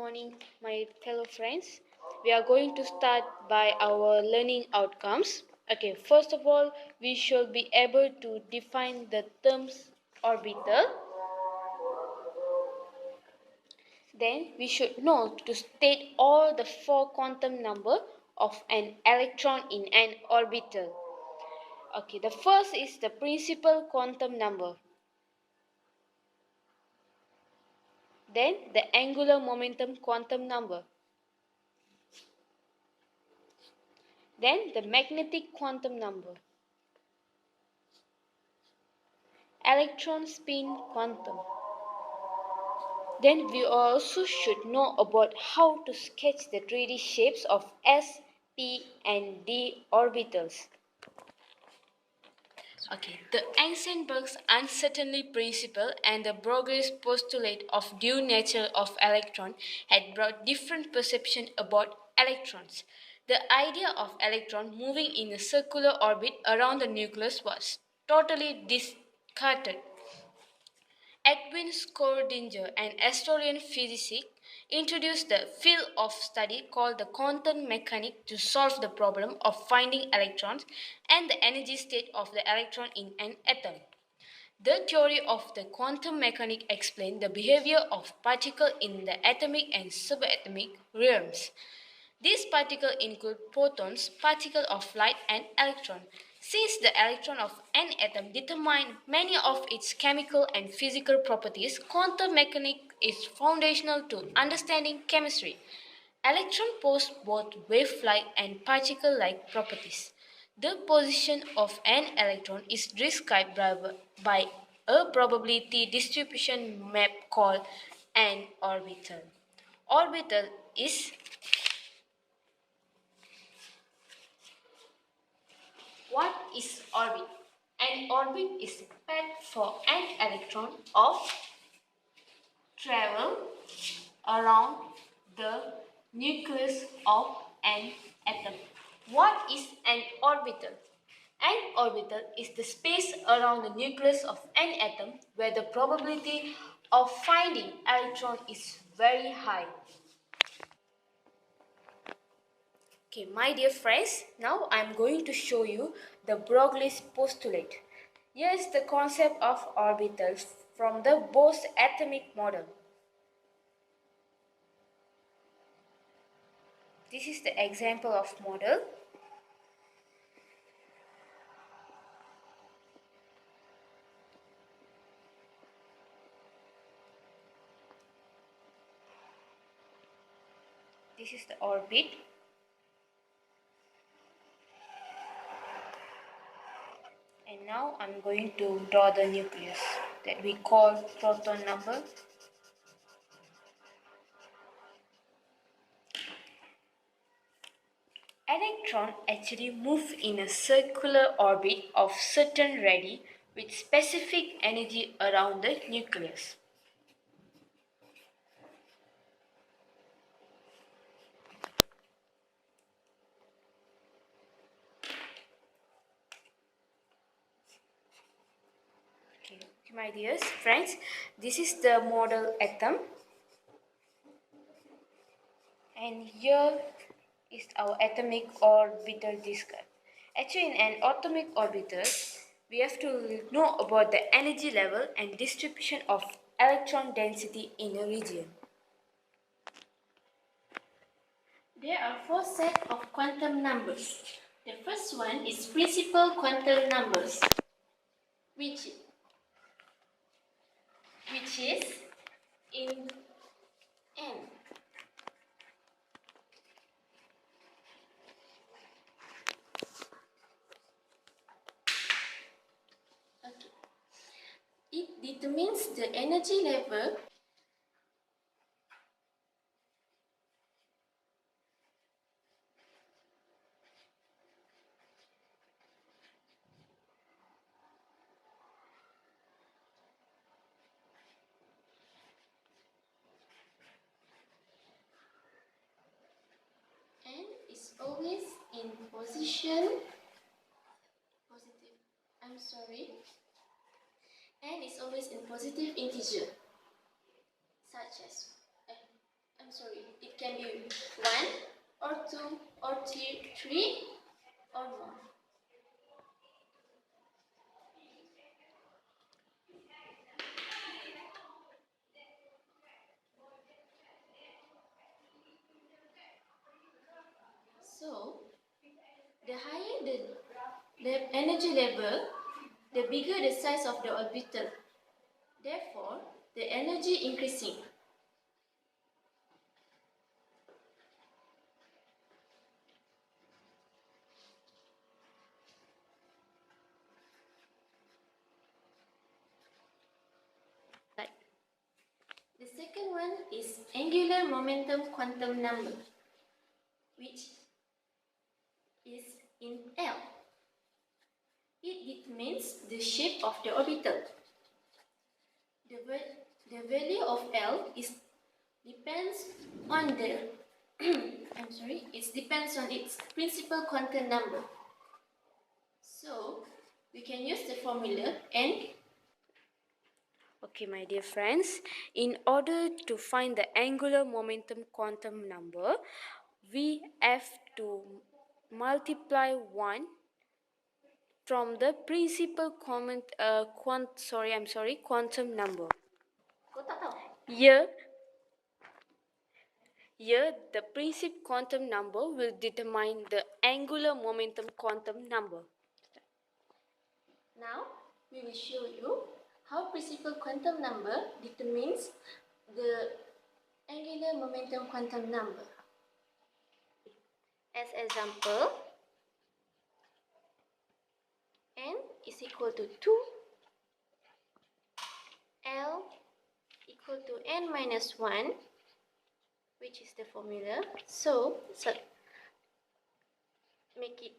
morning, my fellow friends. We are going to start by our learning outcomes. Okay, first of all, we should be able to define the terms orbital. Then we should know to state all the four quantum number of an electron in an orbital. Okay, the first is the principal quantum number. Then the angular momentum quantum number. Then the magnetic quantum number. Electron spin quantum. Then we also should know about how to sketch the 3D shapes of s, p and d orbitals. Okay, the Heisenberg's uncertainty principle and the Broglie's postulate of due nature of electron had brought different perception about electrons. The idea of electron moving in a circular orbit around the nucleus was totally discarded. Edwin Schrödinger, an Estonian physicist, introduced the field of study called the quantum mechanics to solve the problem of finding electrons and the energy state of the electron in an atom. The theory of the quantum mechanics explained the behavior of particles in the atomic and subatomic realms. These particles include protons, particles of light, and electrons. Since the electron of an atom determine many of its chemical and physical properties, quantum mechanics is foundational to understanding chemistry. Electrons possess both wave-like and particle-like properties. The position of an electron is described by a probability distribution map called an orbital. Orbital is What is orbit? An orbit is a path for an electron of travel around the nucleus of an atom. What is an orbital? An orbital is the space around the nucleus of an atom where the probability of finding electron is very high. Okay, my dear friends, now I am going to show you the Broglie's postulate. Here is the concept of orbitals from the Bose atomic model. This is the example of model. This is the orbit. And now I'm going to draw the nucleus that we call proton number. Electrons actually move in a circular orbit of certain radii with specific energy around the nucleus. Okay, my dear friends, this is the model atom. And here is our atomic orbital described. Actually, in an atomic orbital, we have to know about the energy level and distribution of electron density in a region. There are four sets of quantum numbers. The first one is principal quantum numbers, which is in n. Okay. It determines the energy level and is always in position positive. And is always in positive integer, such as it can be 1 or 2 or 3 or more. So, the higher the energy level, the bigger the size of the orbital. Therefore, the energy increasing. The second one is angular momentum quantum number, which is in L. It determines the shape of the orbital. The value of L depends on the it depends on its principal quantum number. So we can use the formula N. Okay, my dear friends, in order to find the angular momentum quantum number, we have to multiply 1 from the principal quantum number. Here, the principal quantum number will determine the angular momentum quantum number. Now, we will show you how principal quantum number determines the angular momentum quantum number. As example, n is equal to 2, L equal to n minus 1, which is the formula. So make it.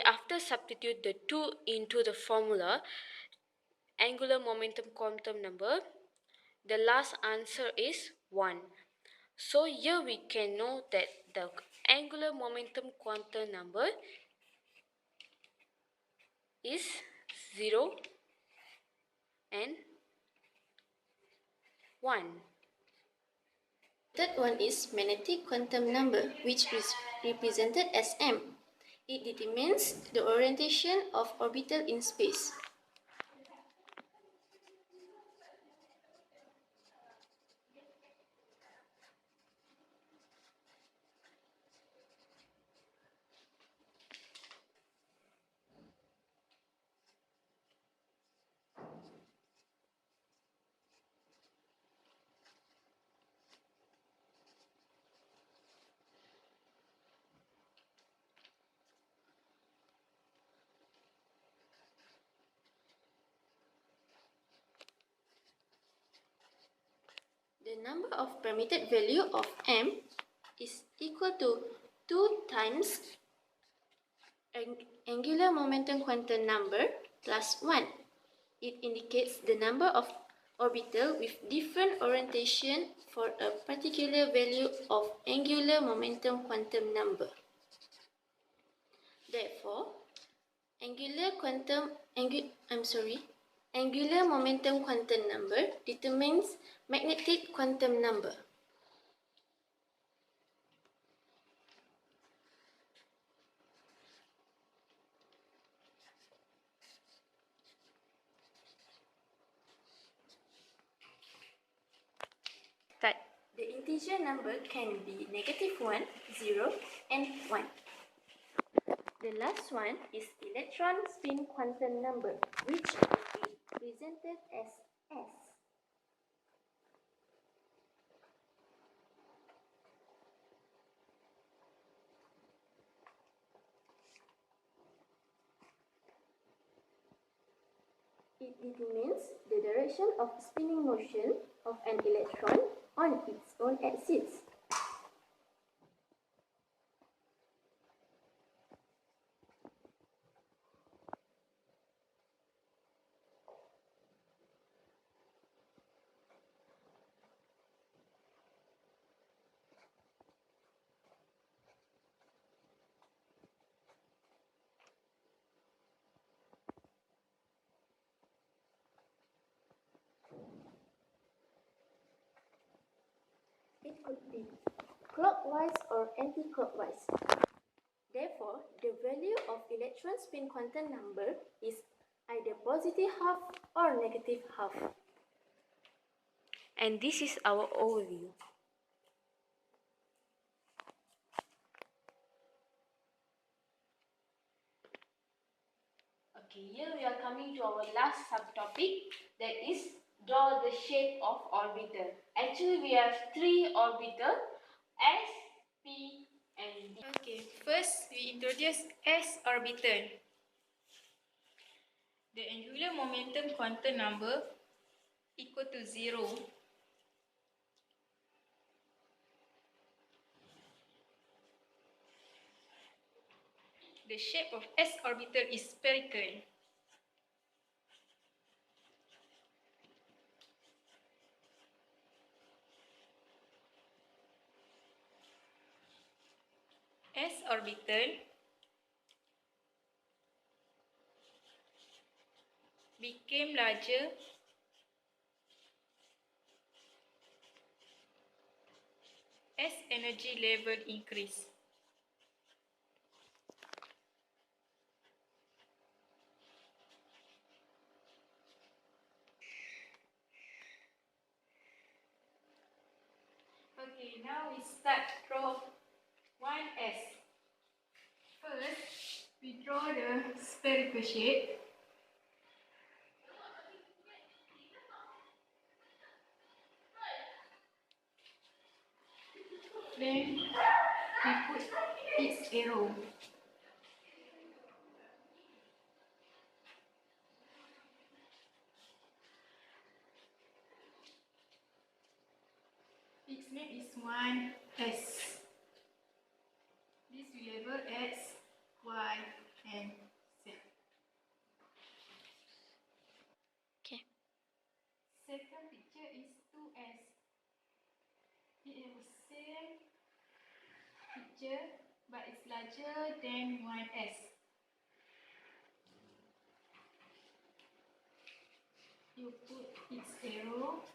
After substitute the 2 into the formula, angular momentum quantum number, the last answer is 1. So here we can know that the angular momentum quantum number is 0 and 1. Third one is magnetic quantum number, which is represented as m. It determines the orientation of orbital in space. The number of permitted value of m is equal to 2 times angular momentum quantum number plus 1. It indicates the number of orbital with different orientation for a particular value of angular momentum quantum number. Therefore, angular momentum quantum number determines magnetic quantum number. The integer number can be -1, 0, and 1. The last one is electron spin quantum number, which will be presented as S. It determines the direction of spinning motion of an electron on its own axis. could be clockwise or anti-clockwise. Therefore, the value of electron spin quantum number is either positive half or negative half. And this is our overview. Okay, here we are coming to our last subtopic, that is draw the shape of orbital. Actually, we have three orbital, S, P, and D. Okay, first we introduce S orbital. The angular momentum quantum number equal to 0. The shape of S orbital is spherical. S orbital became larger as energy level increased. Okay, now we start draw 1S. First, we draw the spherical shape. Then we put its arrow. Its name is 1S. This we label X, Y, and Z. Okay. Second picture is 2S. It has the same picture, but it's larger than 1S. You put its arrow.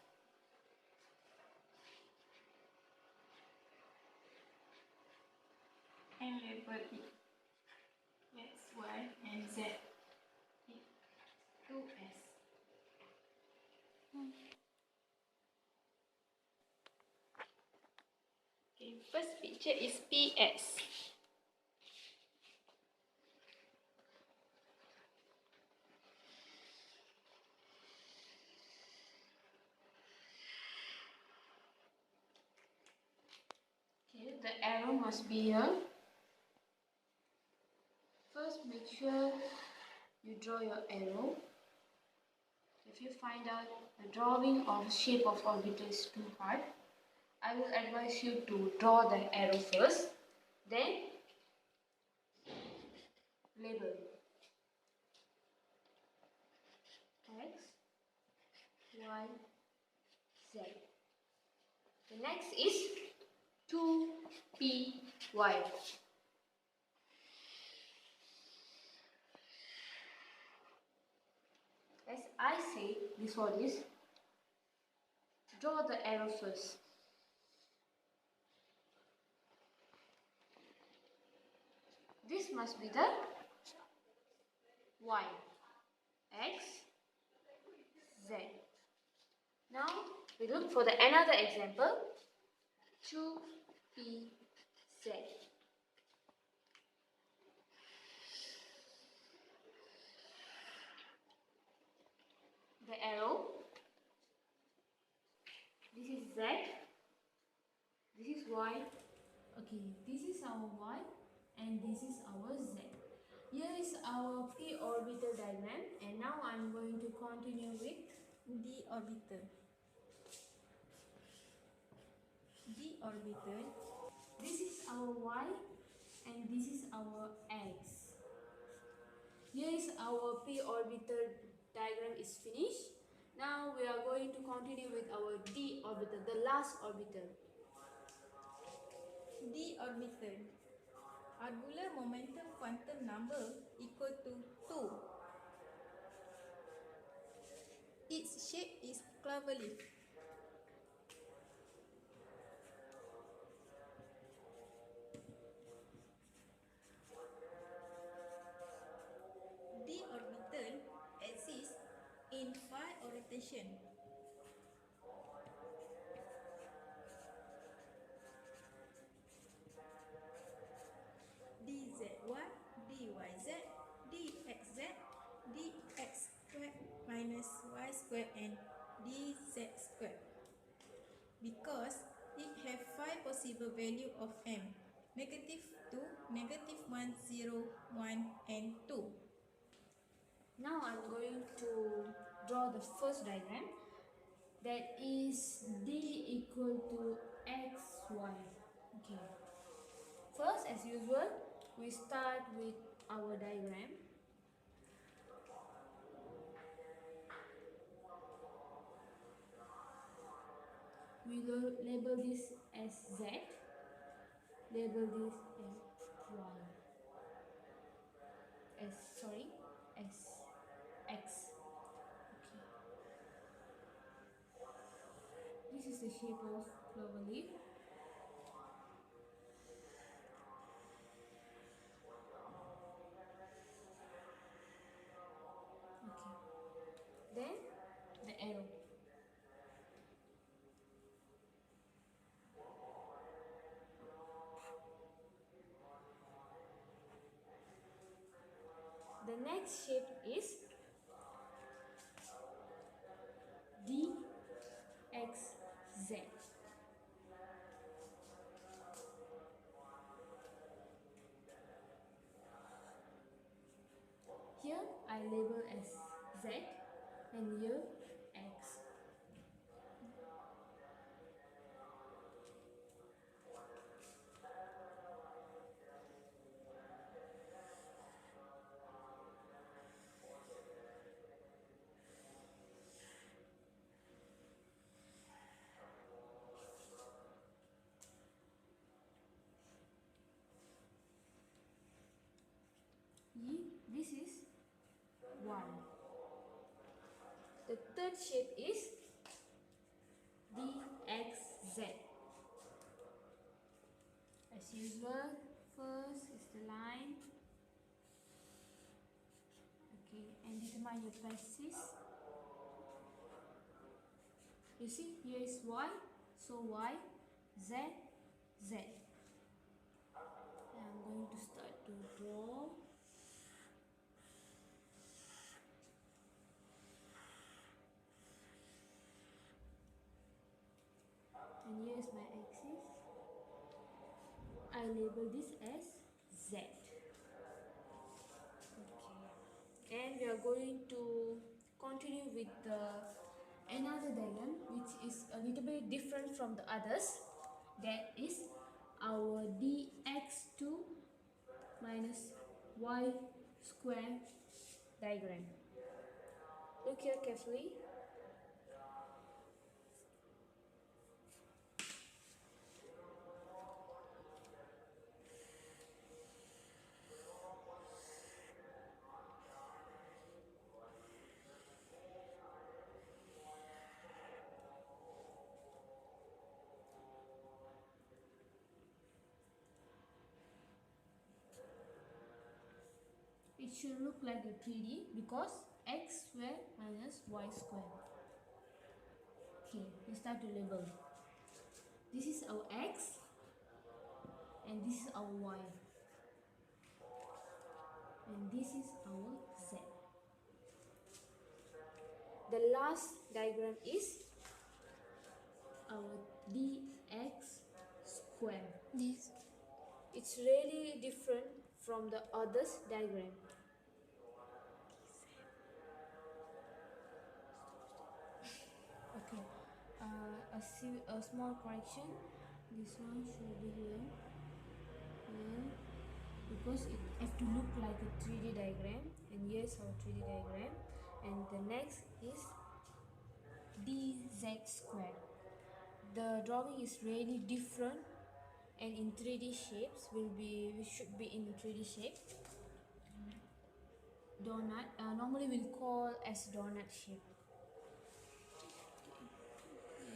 And label it X, Y, and Z. 2S. Okay, first picture is PS. Okay, the arrow must be here. First, make sure you draw your arrow. If you find out the drawing of shape of orbital is too hard, I will advise you to draw the arrow first, then label X, Y, Z. The next is 2PY. As I say before this, draw the arrow first. This must be the Y, X, Z. Now we look for the another example, 2PZ. The arrow, this is Z, this is Y. Okay, this is our Y and this is our Z. Here is our p orbital diagram, and now I'm going to continue with D orbital. D orbital. this is our Y and this is our X. Here is our p orbital diagram is finished. Now we are going to continue with our D orbital, the last orbital. D orbital. Angular momentum quantum number equal to 2. Its shape is cloverleaf. equation. dzy, dyz, dxz, dx squared minus y squared and dz squared. Because it have 5 possible value of m, -2, -1, 0, 1 and 2. Now I'm going to draw the first diagram, that is d equal to xy. Okay. First, as usual, we start with our diagram. We will label this as z, label this as y, as x. Okay. This is the shape of clover leaf. Okay. Then the arrow. The next shape is dxz. Here I label as z and here x. This is y. The third shape is dxz. As usual, first is the line. Okay, and determine your basis. You see, here is y, so y, z, z. And I'm going to start to draw. And here is my axis. I label this as z. Okay. And we are going to continue with another diagram which is a little bit different from the others. That is our dx2 minus y square diagram. Look here carefully. It should look like a 3D because x square minus y square. Okay, we start to label. This is our x and this is our y. And this is our z. The last diagram is our dx square. This. It's really different from the others diagram. Okay, a small correction. This one should be here, because it has to look like a 3D diagram. And here's our 3D diagram. And the next is dz square. The drawing is really different, and in 3D shapes we should be in 3D shape. Donut, normally we'll call as donut shape.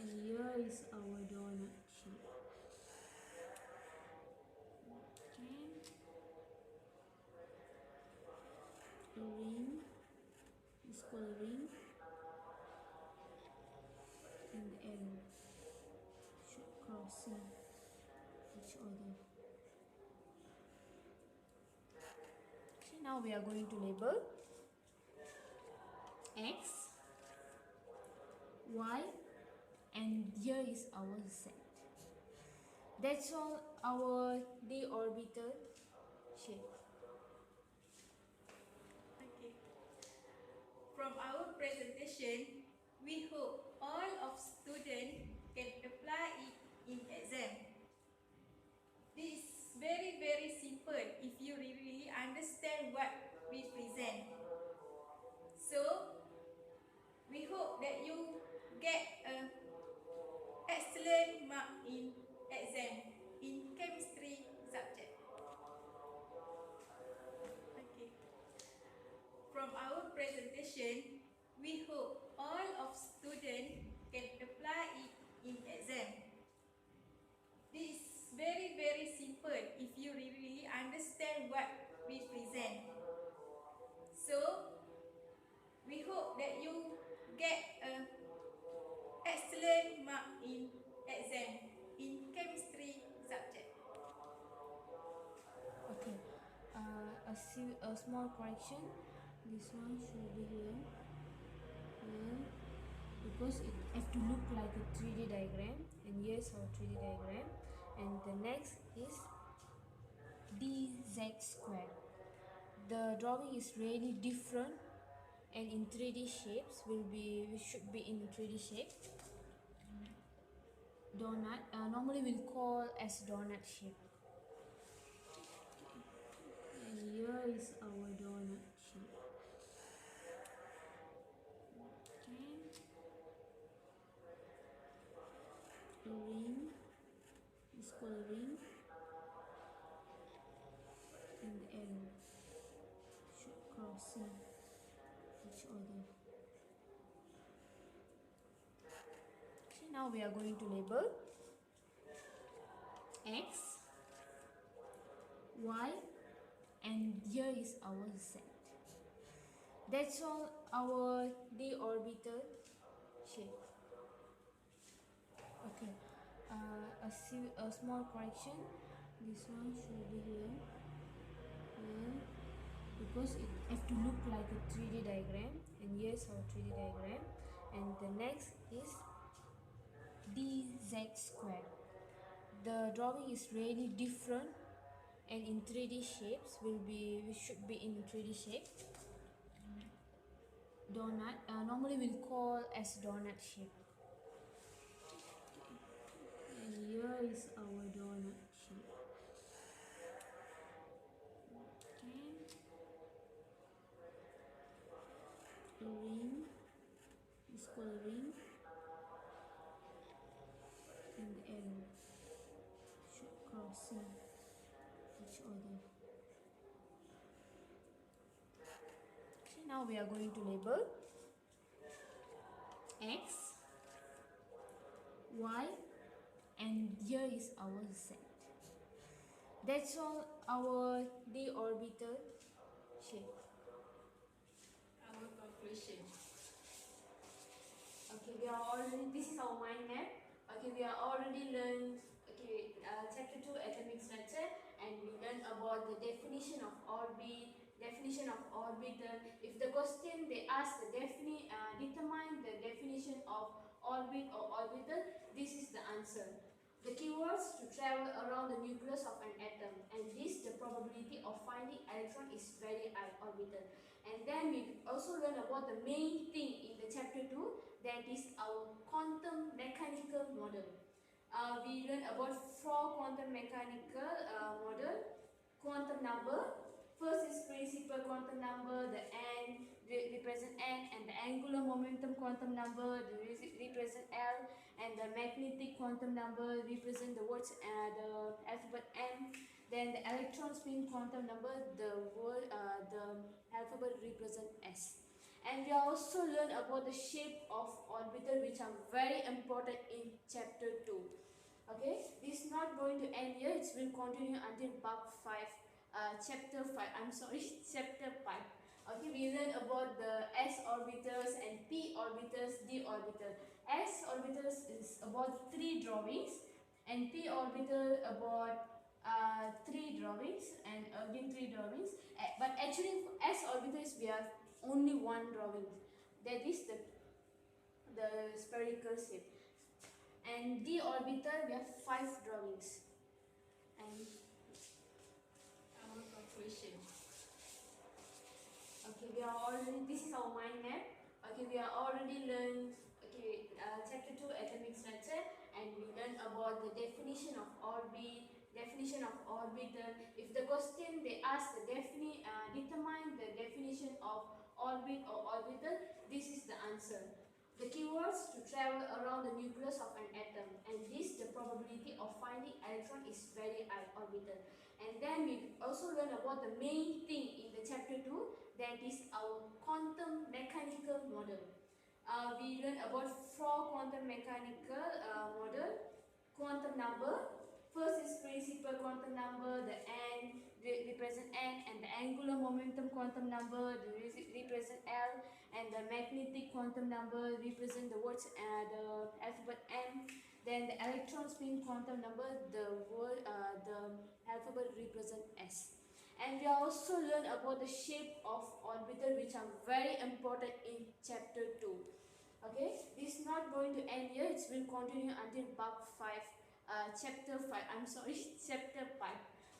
And here is our donut shape. Okay. A ring. It's called a ring. crossing each other. Okay, now we are going to label X, Y, and here is our Z. That's all our d orbital shape. Okay. From our presentation, we hope all of students can apply it in exam. This is very simple if you really understand what we present. So, we hope that you get a excellent mark in exam in chemistry subject. Okay. From our presentation, we hope all of students can apply it in exam. This is very simple if you really understand what we present. So, we hope that you get a excellent mark in exam in chemistry subject. Okay, a small correction. This one should be here, because it has to look like a 3D diagram, and here's our 3D diagram, and the next is dz square. The drawing is really different, and in 3D shapes we should be in 3D shape. Donut, normally we'll call as donut shape. And here is our donut shape. Okay. A ring is called a ring, and the arrow should crossing each other. Okay, now we are going to label X, Y, and here is our Z. That's all our d orbital shape. Okay, a small correction. This one should be here, because it has to look like a 3D diagram, and here's our 3D diagram, and the next is dz square. The drawing is really different, and in 3D shapes we should be in 3D shape. Donut, normally we'll call as donut shape. And here is our donut shape. Okay. A ring is called a ring, and the arrow should crossing each other. Okay, now we are going to label X, Y, and here is our Z. That's all our d orbital shape. Our conclusion. Okay, we are already, this is our mind map. Okay, we are already learned, chapter 2 atomic structure, and we learned about the definition of orbit, definition of orbital. If the question they ask the determine the definition of orbit or orbital, this is the answer. The keywords to travel around the nucleus of an atom, and this the probability of finding electron is very high, orbital. And then we also learn about the main thing in the chapter 2, that is our quantum mechanical model. We learn about 4 quantum mechanical model. Quantum number, first is principal quantum number, the n represent n, and the angular momentum quantum number represent L, and the magnetic quantum number represent the words the alphabet M. Then the electron spin quantum number, the alphabet represent S. And we also learn about the shape of orbital, which are very important in chapter 2. Okay, this is not going to end here, it will continue until part 5, chapter 5, I'm sorry, chapter 5. Okay, we learn about the s orbitals and p orbitals, d orbital. S orbitals is about 3 drawings, and p orbital about 3 drawings, and again 3 drawings. But actually for s orbitals we have only one drawing, that is the spherical shape, and d orbital we have 5 drawings. And our conclusion. Okay, we are already, this is our mind map. Okay, we are already learned, okay, chapter 2 atomic structure, and we learned about the definition of orbit, definition of orbital. If the question they ask the determine the definition of orbit or orbital, this is the answer. The keywords to travel around the nucleus of an atom, and this the probability of finding electron is very high, orbital. And then we also learn about the main thing in the chapter 2, that is our quantum mechanical model. We learn about 4 quantum mechanical model. Quantum number, first is principal quantum number, the n represent n, and the angular momentum quantum number represent L, and the magnetic quantum number represent the words the alphabet M. Then the electron spin quantum number, the alphabet represent S. And we also learn about the shape of orbital, which are very important in chapter 2. Okay, this is not going to end here, it will continue until part 5, chapter 5, I'm sorry, chapter 5.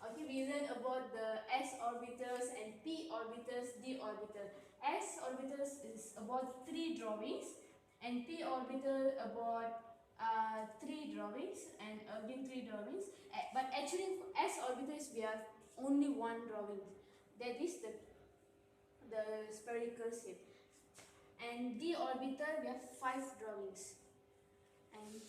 Okay, we learn about the s orbitals and p orbitals, d orbital. S orbitals is about 3 drawings, and p orbital about 3 drawings, and again 3 drawings. But actually for s orbitals we have only one drawing, that is the spherical shape, and d orbital we have 5 drawings. And